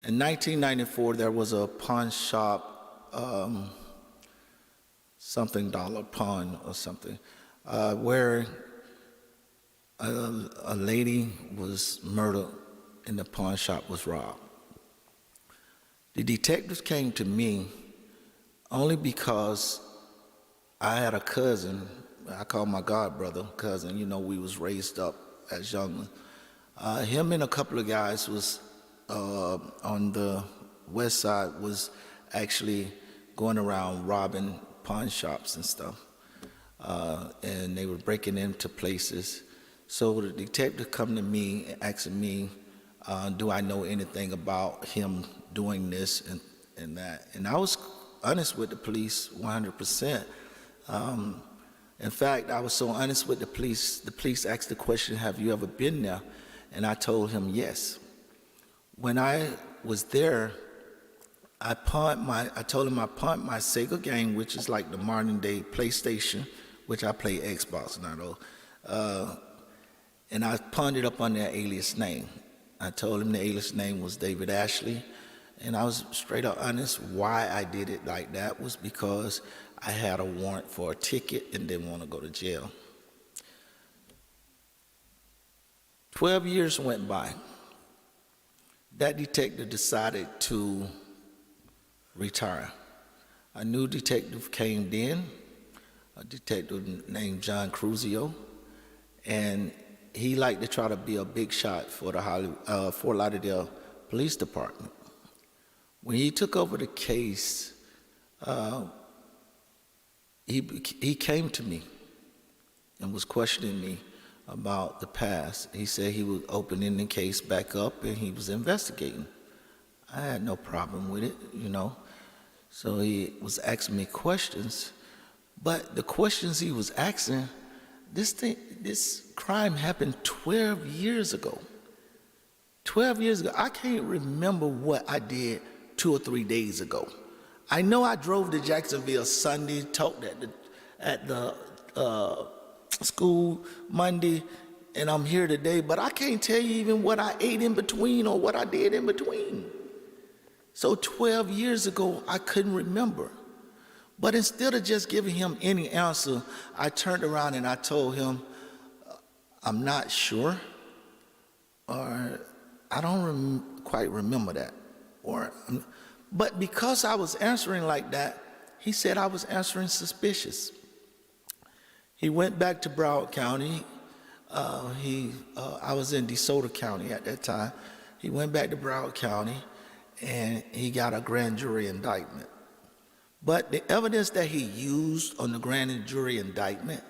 In 1994, there was a pawn shop, something dollar pawn or something, where a lady was murdered and the pawn shop was robbed. The detectives came to me only because I had a cousin, I call my god brother cousin, you know, we was raised up as young. Him and a couple of guys was on the west side was actually going around robbing pawn shops and stuff. And they were breaking into places. So the detective come to me asking me, do I know anything about him doing this and that? And I was honest with the police 100%. In fact, I was so honest with the police asked the question, have you ever been there? And I told him yes. When I was there, I told him I pawned my Sega game, which is like the modern day PlayStation, which I play Xbox now though. And I pawned it up under an alias name. I told him the alias name was David Ashley, and I was straight up honest. Why I did it like that was because I had a warrant for a ticket and didn't want to go to jail. 12 years went by. That detective decided to retire. A new detective came in, a detective named John Cruzio, and he liked to try to be a big shot for the Fort Lauderdale Police Department. When he took over the case, he came to me and was questioning me about the past. He said he was opening the case back up and he was investigating. I had no problem with it, you know. So he was asking me questions, but the questions he was asking, this crime happened 12 years ago. 12 years ago. I can't remember what I did 2 or 3 days ago. I know I drove to Jacksonville Sunday, talked at the school Monday, and I'm here today, but I can't tell you even what I ate in between or what I did in between. So 12 years ago, I couldn't remember. But instead of just giving him any answer, I turned around and I told him, I'm not sure, or I don't quite remember that. But because I was answering like that, he said I was answering suspicious. He went back to Broward County. I was in DeSoto County at that time. He went back to Broward County, and he got a grand jury indictment. But the evidence that he used on the grand jury indictment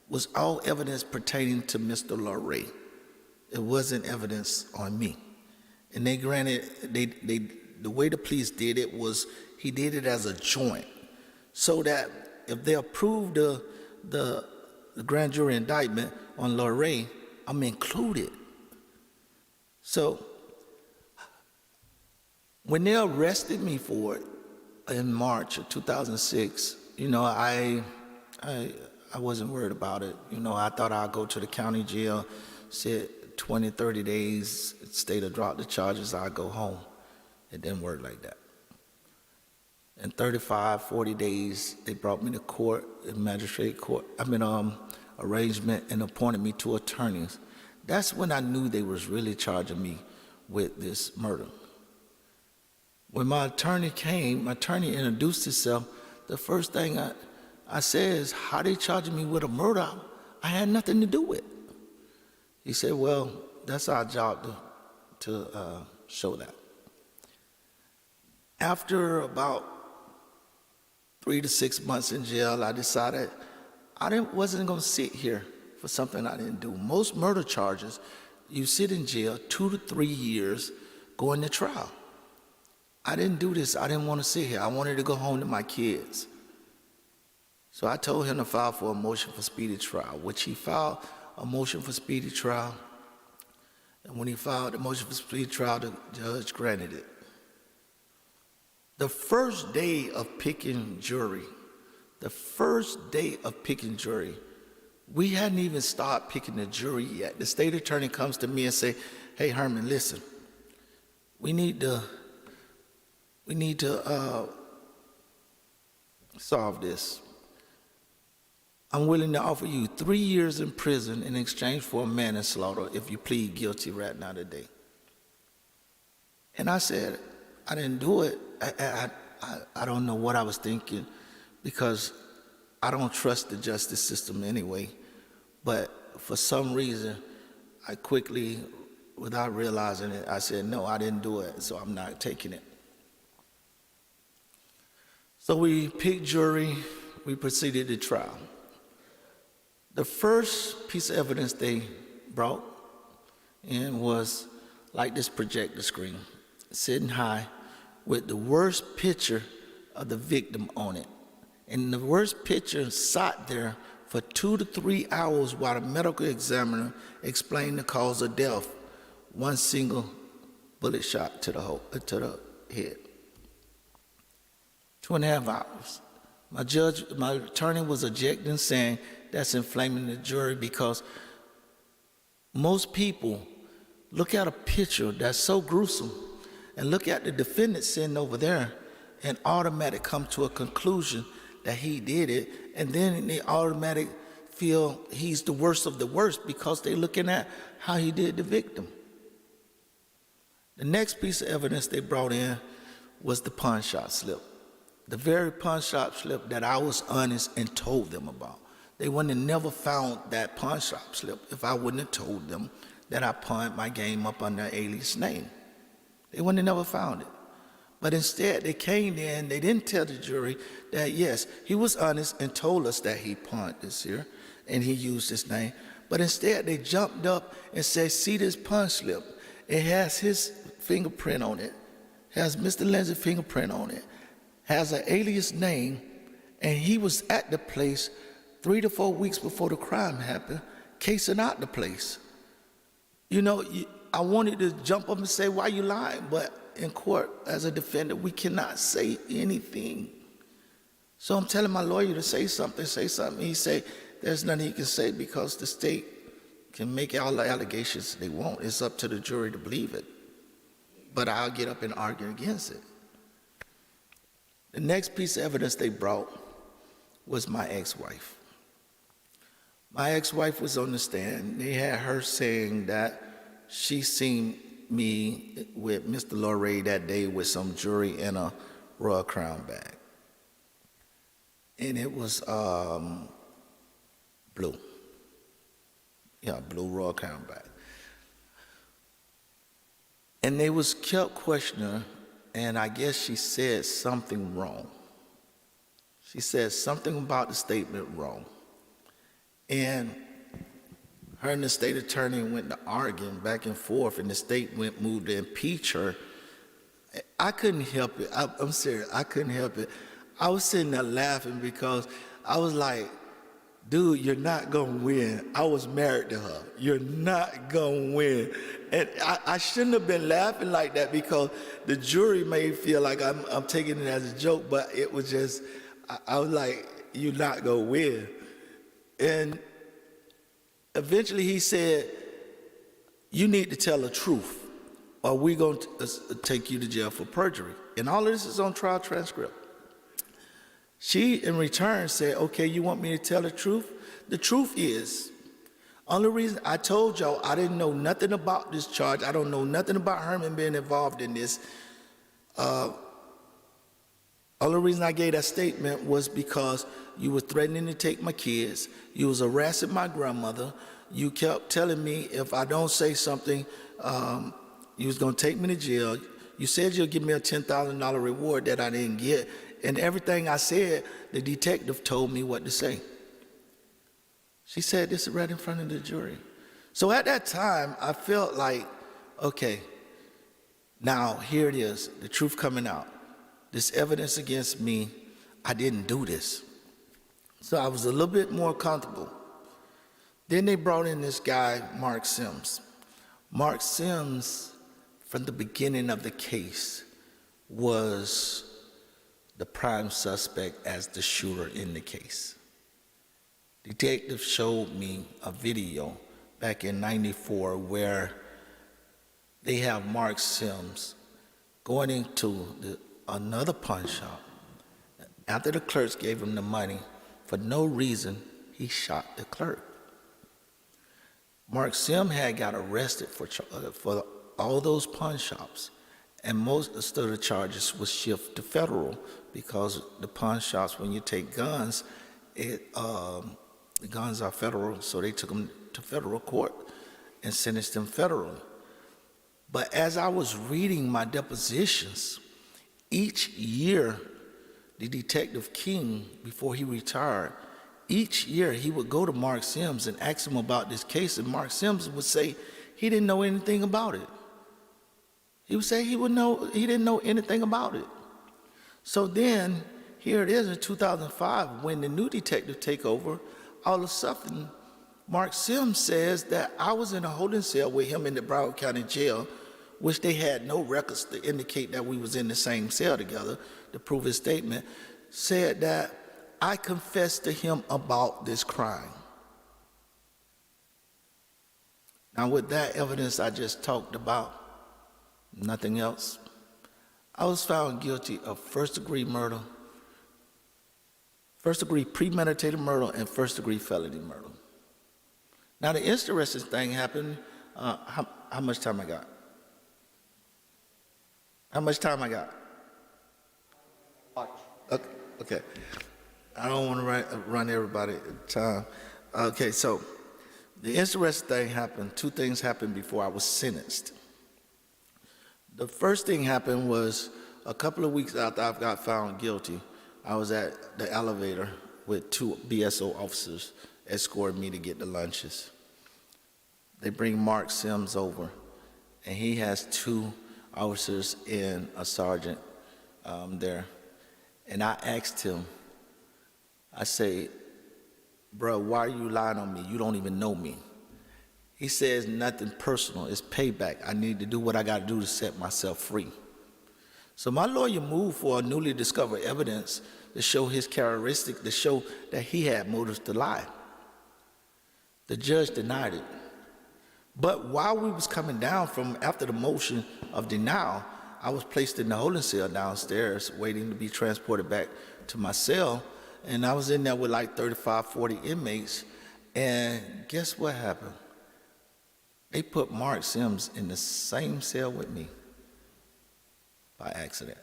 was all evidence pertaining to Mr. LaRae. It wasn't evidence on me. And they granted, the way the police did it was he did it as a joint, so that if they approved the grand jury indictment on LaRae, I'm included. So when they arrested me for it in March of 2006, you know, I wasn't worried about it. You know, I thought I'd go to the county jail, sit 20, 30 days, stay to drop the charges, I'd go home. It didn't work like that. In 35, 40 days, they brought me to court, magistrate court, arrangement, and appointed me 2 attorneys. That's when I knew they was really charging me with this murder. When my attorney came, my attorney introduced himself. The first thing I said is, how they charging me with a murder I had nothing to do with? He said, well, that's our job to show that. After about 3 to 6 months in jail, I decided I wasn't going to sit here for something I didn't do. Most murder charges, you sit in jail 2 to 3 years going to trial. I didn't do this. I didn't want to sit here. I wanted to go home to my kids. So I told him to file for a motion for speedy trial, which he filed a motion for speedy trial. And when he filed the motion for speedy trial, the judge granted it. The first day of picking jury, we hadn't even started picking the jury yet. The state attorney comes to me and say, hey, Herman, listen, we need to we need to solve this. I'm willing to offer you 3 years in prison in exchange for manslaughter if you plead guilty right now today. And I said, I didn't do it. I don't know what I was thinking, because I don't trust the justice system anyway. But for some reason, I quickly, without realizing it, I said, no, I didn't do it, so I'm not taking it. So we picked jury, we proceeded to trial. The first piece of evidence they brought in was like this projector screen, sitting high with the worst picture of the victim on it. And the worst picture sat there for 2 to 3 hours while the medical examiner explained the cause of death. One single bullet shot to the head. 2.5 hours. My attorney was objecting, saying that's inflaming the jury, because most people look at a picture that's so gruesome and look at the defendant sitting over there and automatically come to a conclusion that he did it, and then they automatically feel he's the worst of the worst because they're looking at how he did the victim. The next piece of evidence they brought in was the pawn shop slip. The very pawn shop slip that I was honest and told them about. They wouldn't have never found that pawn shop slip if I wouldn't have told them that I pawned my game up under an alias name. They wouldn't have never found it. But instead, they came in, they didn't tell the jury that, yes, he was honest and told us that he pawned this here and he used his name. But instead, they jumped up and said, see this pawn slip. It has his fingerprint on it, has Mr. Lindsay's fingerprint on it, has an alias name, and he was at the place 3 to 4 weeks before the crime happened, casing out the place. You know, I wanted to jump up and say, why you lying? But in court, as a defendant, we cannot say anything. So I'm telling my lawyer to say something. He say, there's nothing he can say because the state can make all the allegations they want. It's up to the jury to believe it. But I'll get up and argue against it. The next piece of evidence they brought was my ex-wife. My ex-wife was on the stand. They had her saying that she seen me with Mr. Lorray that day with some jewelry in a Royal Crown bag. And it was blue. Yeah, blue Royal Crown bag. And they was kept questioning her, and I guess she said something wrong. She said something about the statement wrong. And her and the state attorney went to arguing back and forth, and the state moved to impeach her. I couldn't help it. I'm serious. I couldn't help it. I was sitting there laughing because I was like, dude, you're not going to win. I was married to her. You're not going to win. And I shouldn't have been laughing like that because the jury may feel like I'm taking it as a joke, but it was just, I was like, you're not going to win. And eventually he said, you need to tell the truth or we're going to take you to jail for perjury. And all of this is on trial transcript. She, in return, said, okay, you want me to tell the truth? The truth is, only reason I told y'all I didn't know nothing about this charge. I don't know nothing about Herman being involved in this. Only reason I gave that statement was because you were threatening to take my kids. You was harassing my grandmother. You kept telling me if I don't say something, you was going to take me to jail. You said you'll give me a $10,000 reward that I didn't get. And everything I said, the detective told me what to say. She said this right in front of the jury. So at that time, I felt like, okay, now here it is, the truth coming out. This evidence against me, I didn't do this. So I was a little bit more comfortable. Then they brought in this guy, Mark Sims. Mark Sims, from the beginning of the case, was the prime suspect as the shooter in the case. Detective showed me a video back in '94 where they have Mark Sims going into another pawn shop. After the clerks gave him the money, for no reason, he shot the clerk. Mark Sim had got arrested for all those pawn shops, and most of the charges was shifted to federal because the pawn shops, when you take guns, the guns are federal, so they took them to federal court and sentenced him federally. But as I was reading my depositions, each year, the Detective King, before he retired, each year he would go to Mark Sims and ask him about this case, and Mark Sims would say he didn't know anything about it. He would say he didn't know anything about it. So then, here it is in 2005, when the new detective take over, all of a sudden, Mark Sims says that I was in a holding cell with him in the Broward County Jail, which they had no records to indicate that we was in the same cell together, to prove his statement, said that I confessed to him about this crime. Now, with that evidence I just talked about, nothing else, I was found guilty of first-degree murder, first-degree premeditated murder, and first-degree felony murder. Now, the interesting thing happened, how much time I got? How much time I got? Okay. I don't want to run everybody at time. Okay, so the interesting thing happened, two things happened before I was sentenced. The first thing happened was a couple of weeks after I got found guilty, I was at the elevator with two BSO officers escorting me to get the lunches. They bring Mark Sims over, and he has two officers and a sergeant there. And I asked him, I say, bro, why are you lying on me? You don't even know me. He says, nothing personal, it's payback. I need to do what I got to do to set myself free. So my lawyer moved for a newly discovered evidence to show his characteristic, to show that he had motives to lie. The judge denied it. But while we was coming down from after the motion of denial, I was placed in the holding cell downstairs waiting to be transported back to my cell. And I was in there with like 35, 40 inmates. And guess what happened? They put Mark Sims in the same cell with me by accident.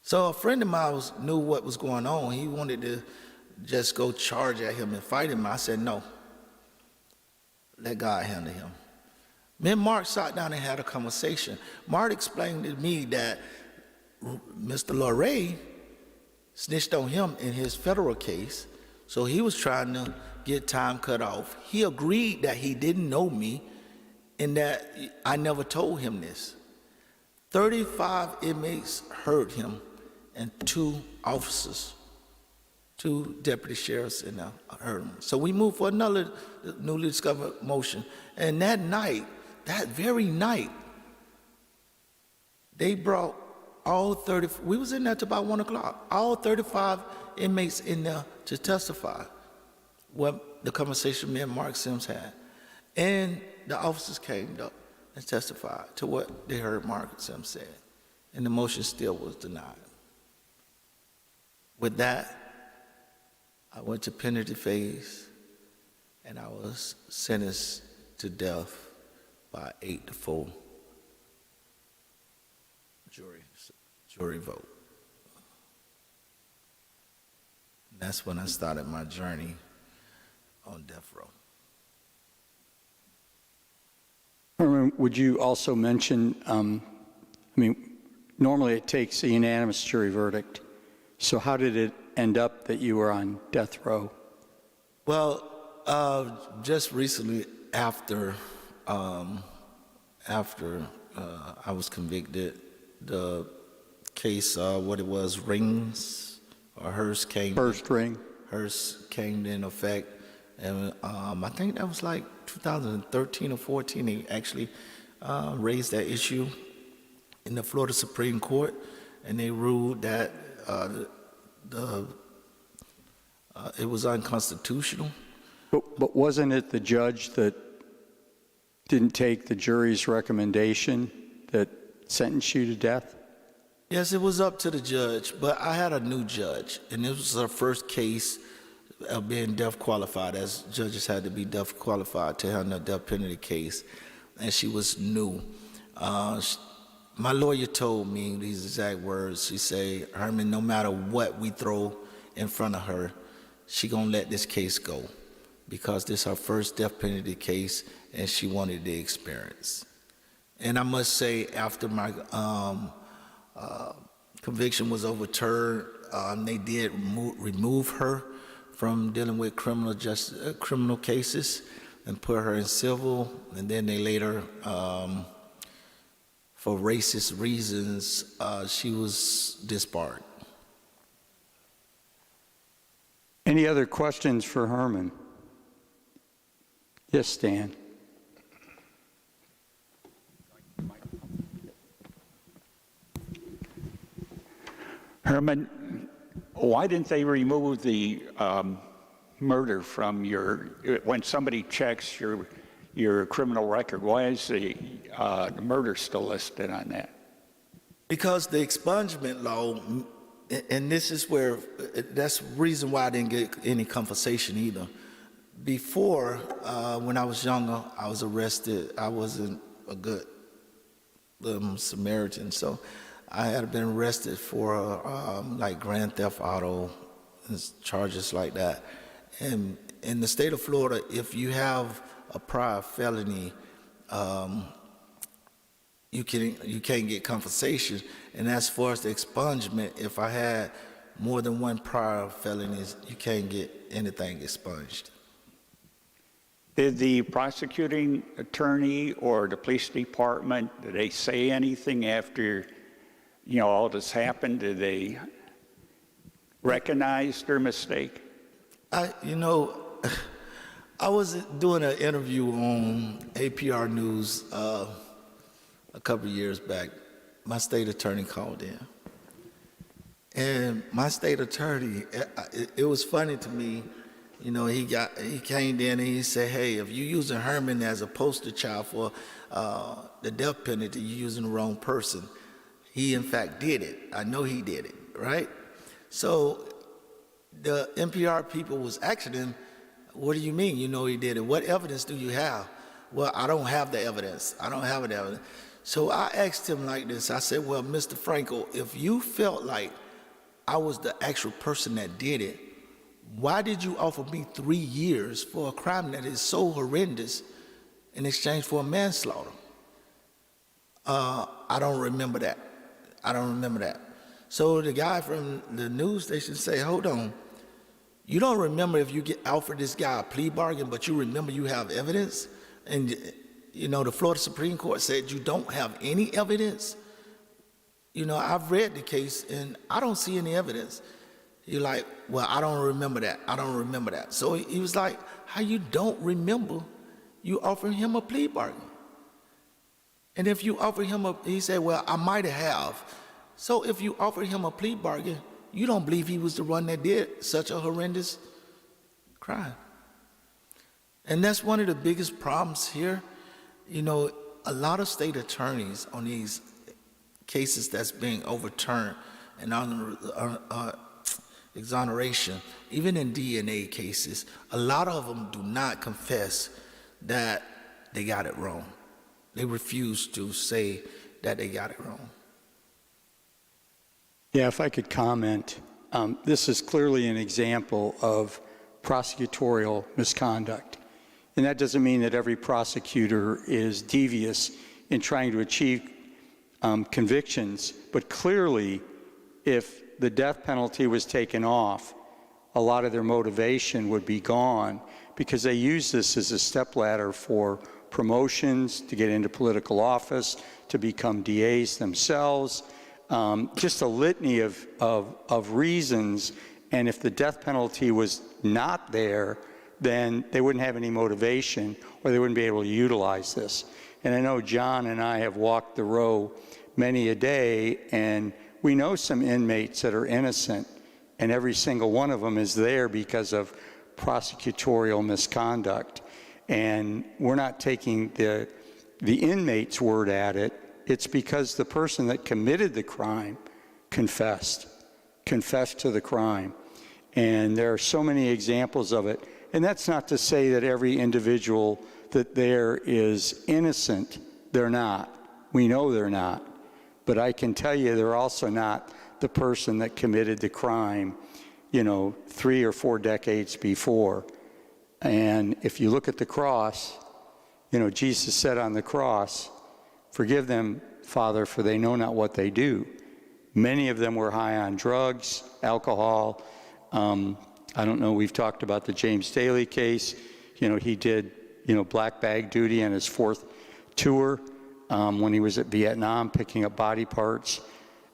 So a friend of mine knew what was going on. He wanted to just go charge at him and fight him. I said, no, let God handle him. Me and Mark sat down and had a conversation. Mark explained to me that Mr. Loray snitched on him in his federal case, so he was trying to get time cut off. He agreed that he didn't know me and that I never told him this. 35 inmates heard him and two officers, two deputy sheriffs heard him. So we moved for another newly discovered motion. And that night, that very night, they brought all 30, we was in there till about 1 o'clock, all 35 inmates in there to testify what the conversation me and Mark Sims had. And the officers came up and testified to what they heard Mark Sims say. And the motion still was denied. With that, I went to penalty phase and I was sentenced to death by 8-4 jury vote. And that's when I started my journey on death row. Herman, would you also mention, normally it takes a unanimous jury verdict. So how did it end up that you were on death row? Well, just recently after I was convicted, the case, what it was, rings or hearse came. First ring. Hearse came in effect, and I think that was like 2013 or 14. They actually raised that issue in the Florida Supreme Court, and they ruled that it was unconstitutional. But wasn't it the judge that didn't take the jury's recommendation that sentenced you to death? Yes, it was up to the judge, but I had a new judge, and this was her first case of being death qualified, as judges had to be death qualified to handle a death penalty case, and she was new. My lawyer told me these exact words. She said, Herman, no matter what we throw in front of her, she gonna let this case go because this is her first death penalty case, and she wanted the experience. And I must say, after my conviction was overturned, they did remove her from dealing with criminal cases and put her in civil, and then they later, for racist reasons, she was disbarred. Any other questions for Herman? Yes, Stan. Herman, why didn't they remove the murder from when somebody checks your criminal record, why is the murder still listed on that? Because the expungement law, and this is where, that's the reason why I didn't get any compensation either. Before, when I was younger, I was arrested. I wasn't a good Samaritan, so I had been arrested for like grand theft auto and charges like that. And in the state of Florida, if you have a prior felony, you can't get compensation. And as far as the expungement, if I had more than one prior felonies, you can't get anything expunged. Did the prosecuting attorney or the police department, did they say anything after, all this happened? Did they recognize their mistake? I was doing an interview on APR News a couple of years back. My state attorney called in. And my state attorney, it was funny to me, he came in and he said, hey, if you're using Herman as a poster child for the death penalty, you're using the wrong person. He, in fact, did it. I know he did it, right? So the NPR people was asking him, what do you mean you know he did it? What evidence do you have? Well, I don't have the evidence. I don't have the evidence. So I asked him like this. I said, well, Mr. Frankel, if you felt like I was the actual person that did it, why did you offer me 3 years for a crime that is so horrendous in exchange for a manslaughter? I don't remember that. I don't remember that. So the guy from the news station said, hold on. You don't remember if you get offered this guy a plea bargain, but you remember you have evidence? And, the Florida Supreme Court said you don't have any evidence. I've read the case, and I don't see any evidence. You're like, well, I don't remember that. I don't remember that. So he was like, how you don't remember you offering him a plea bargain? And if you offer him he said, well, I might have. So if you offer him a plea bargain, you don't believe he was the one that did such a horrendous crime. And that's one of the biggest problems here. A lot of state attorneys on these cases that's being overturned and on exoneration, even in DNA cases, a lot of them do not confess that they got it wrong. They refuse to say that they got it wrong. Yeah, if I could comment, this is clearly an example of prosecutorial misconduct. And that doesn't mean that every prosecutor is devious in trying to achieve convictions, but clearly, if the death penalty was taken off, a lot of their motivation would be gone because they use this as a stepladder for promotions, to get into political office, to become DAs themselves, just a litany of reasons. And if the death penalty was not there, then they wouldn't have any motivation or they wouldn't be able to utilize this. And I know John and I have walked the row many a day, and we know some inmates that are innocent, and every single one of them is there because of prosecutorial misconduct. And we're not taking the inmate's word at it. It's because the person that committed the crime confessed to the crime. And there are so many examples of it. And that's not to say that every individual that there is innocent. They're not. We know they're not. But I can tell you they're also not the person that committed the crime, 3 or 4 decades before. And if you look at the cross, Jesus said on the cross, "Forgive them, Father, for they know not what they do." Many of them were high on drugs, alcohol. I don't know, we've talked about the James Daly case. He did, black bag duty on his 4th tour when he was at Vietnam picking up body parts.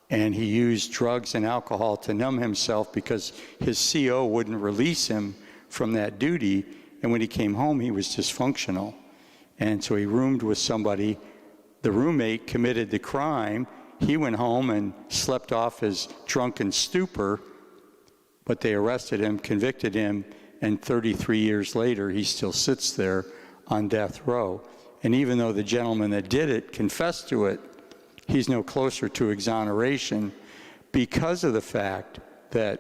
And he used drugs and alcohol to numb himself because his CO wouldn't release him from that duty. And when he came home, he was dysfunctional. And so he roomed with somebody. The roommate committed the crime. He went home and slept off his drunken stupor, but they arrested him, convicted him, and 33 years later, he still sits there on death row. And even though the gentleman that did it confessed to it, he's no closer to exoneration because of the fact that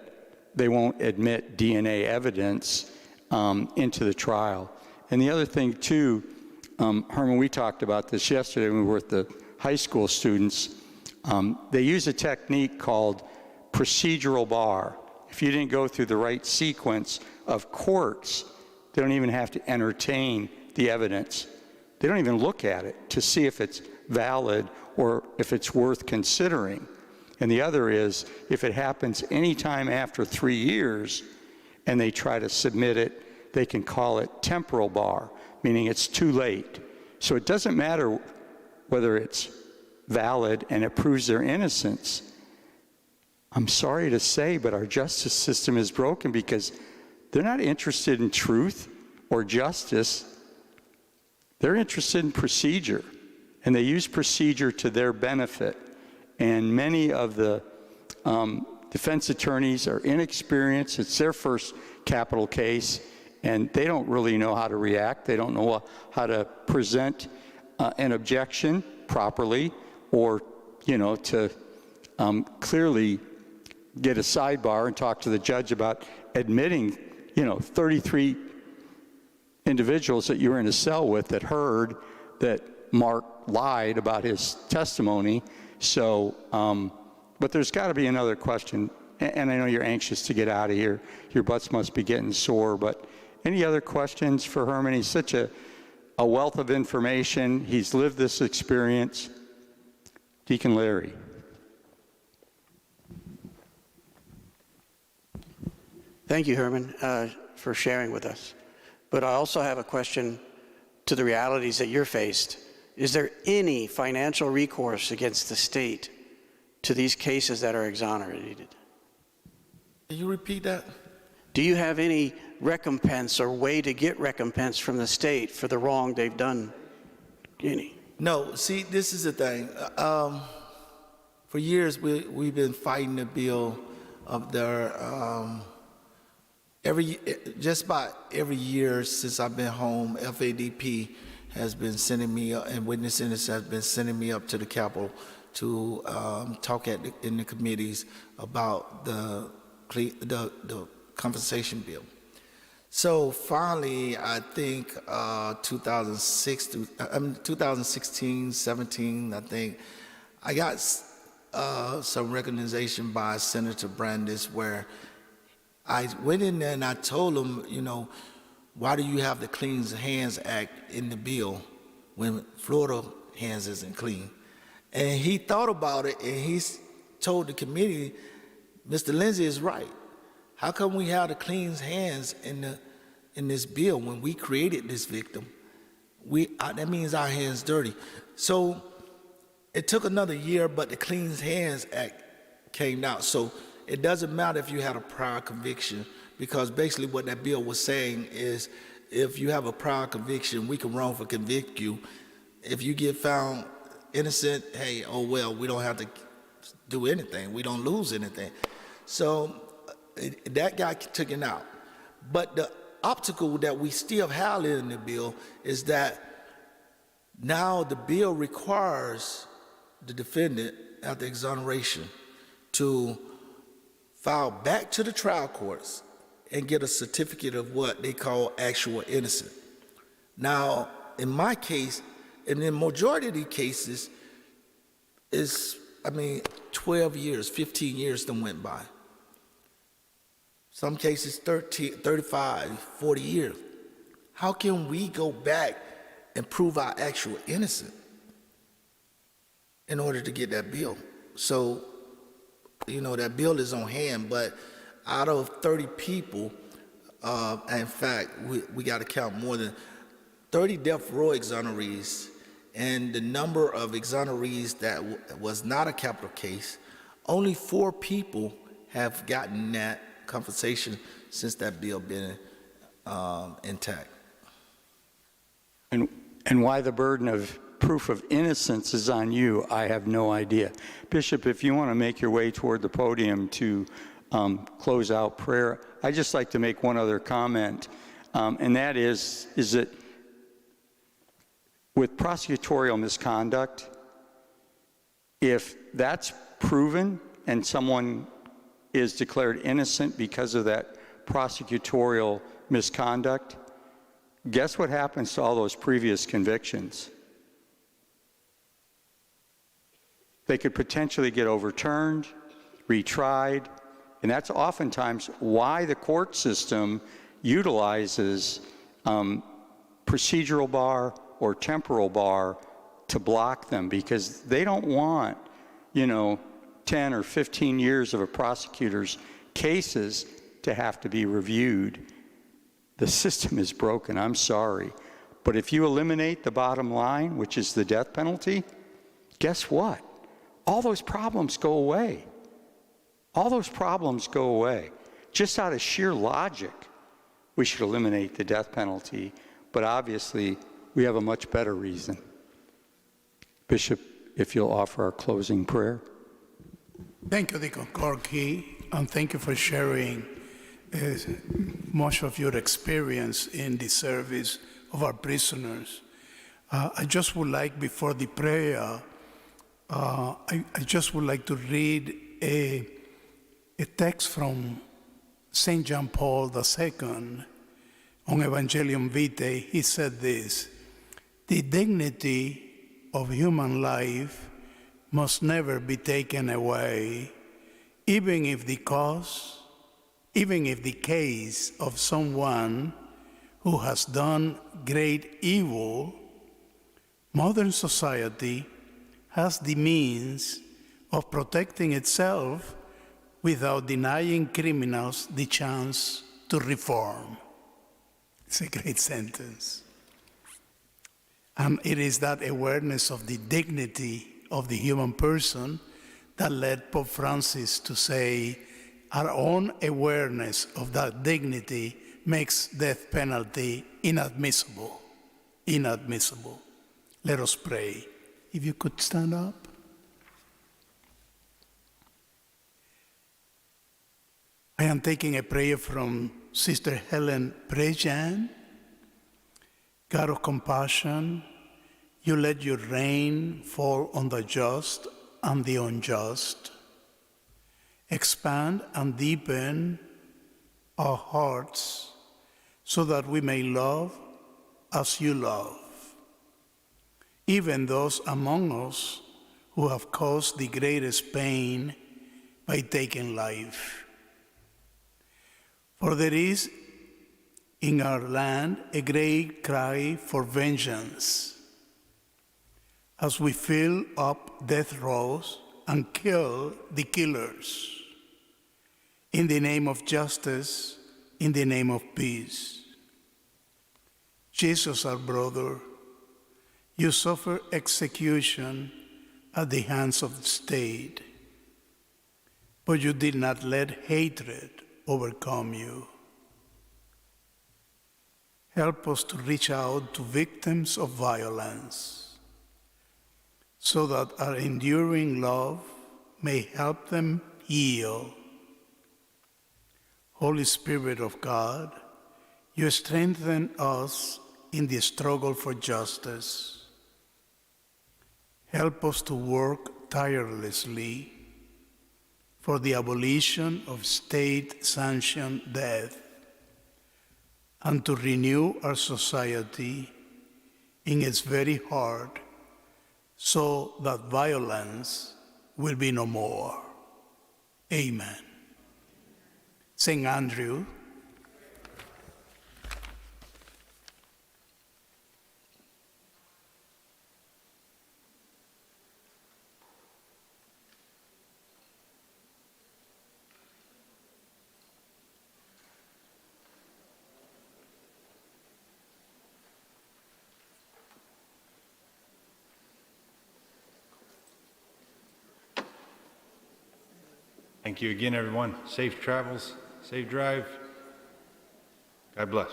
they won't admit DNA evidence into the trial. And the other thing, too, Herman, we talked about this yesterday when we were with the high school students. They use a technique called procedural bar. If you didn't go through the right sequence of courts, they don't even have to entertain the evidence. They don't even look at it to see if it's valid or if it's worth considering. And the other is, if it happens anytime after 3 years and they try to submit it, they can call it temporal bar, meaning it's too late. So it doesn't matter whether it's valid and it proves their innocence. I'm sorry to say, but our justice system is broken because they're not interested in truth or justice. They're interested in procedure, and they use procedure to their benefit. And many of the defense attorneys are inexperienced. It's their first capital case, and they don't really know how to react. They don't know how to present an objection properly, or, to clearly get a sidebar and talk to the judge about admitting, 33 individuals that you were in a cell with that heard that Mark lied about his testimony. So, but there's got to be another question, and I know you're anxious to get out of here. Your butts must be getting sore, but any other questions for Herman? He's such a wealth of information. He's lived this experience. Deacon Larry. Thank you, Herman, for sharing with us. But I also have a question to the realities that you're faced. Is there any financial recourse against the state to these cases that are exonerated? Can you repeat that? Do you have any recompense or way to get recompense from the state for the wrong they've done? Any? No, see, this is the thing. For years, we've been fighting the bill of their, just about every year since I've been home, FADP has been sending me, and Witness Innocence has been sending me up to the Capitol to talk in the committees about the compensation bill. So finally, I think 2016, 17, I think, I got some recognition by Senator Brandes where I went in there and I told him, why do you have the Clean Hands Act in the bill when Florida hands isn't clean? And he thought about it and he told the committee, Mr. Lindsay is right. How come we have the clean hands in this bill when we created this victim? That means our hands dirty. So it took another year, but the Clean Hands Act came out. So it doesn't matter if you had a prior conviction, because basically what that bill was saying is if you have a prior conviction, we can wrongfully convict you. If you get found innocent, hey, oh well, we don't have to do anything. We don't lose anything. So that got taken out. But the obstacle that we still have in the bill is that now the bill requires the defendant, after exoneration, to file back to the trial courts and get a certificate of what they call actual innocence. Now, in my case, and in the majority of these cases, 12 years, 15 years that went by. Some cases 30, 35, 40 years. How can we go back and prove our actual innocence in order to get that bill? So, that bill is on hand, but out of 30 people, in fact, we got to count more than 30 death row exonerees, and the number of exonerees that was not a capital case, only 4 people have gotten that compensation since that bill been intact. And why the burden of proof of innocence is on you, I have no idea. Bishop, if you want to make your way toward the podium to close out prayer, I'd just like to make one other comment, and that is that with prosecutorial misconduct, if that's proven and someone is declared innocent because of that prosecutorial misconduct, guess what happens to all those previous convictions? They could potentially get overturned, retried, and that's oftentimes why the court system utilizes procedural bar or temporal bar to block them, because they don't want, 10 or 15 years of a prosecutor's cases to have to be reviewed. The system is broken, I'm sorry. But if you eliminate the bottom line, which is the death penalty, guess what? All those problems go away. All those problems go away. Just out of sheer logic, we should eliminate the death penalty, but obviously we have a much better reason. Bishop, if you'll offer our closing prayer. Thank you, Deacon Corky, and thank you for sharing much of your experience in the service of our prisoners. I just would like, before the prayer, I just would like to read a text from St. John Paul II on Evangelium Vitae. He said this: "The dignity of human life must never be taken away, even if the case of someone who has done great evil. Modern society has the means of protecting itself without denying criminals the chance to reform." It's a great sentence. And it is that awareness of the dignity of the human person that led Pope Francis to say, our own awareness of that dignity makes death penalty inadmissible. Inadmissible. Let us pray. If you could stand up. I am taking a prayer from Sister Helen Prejan. God of compassion, you let your rain fall on the just and the unjust. Expand and deepen our hearts so that we may love as you love, even those among us who have caused the greatest pain by taking life. For there is in our land a great cry for vengeance, as we fill up death rows and kill the killers. In the name of justice, in the name of peace. Jesus, our brother, you suffer execution at the hands of the state, but you did not let hatred overcome you. Help us to reach out to victims of violence, so that our enduring love may help them heal. Holy Spirit of God, you strengthen us in the struggle for justice. Help us to work tirelessly for the abolition of state-sanctioned death, and to renew our society in its very heart so that violence will be no more. Amen. St. Andrew, Thank you again, everyone. Safe travels, safe drive. God bless.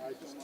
I just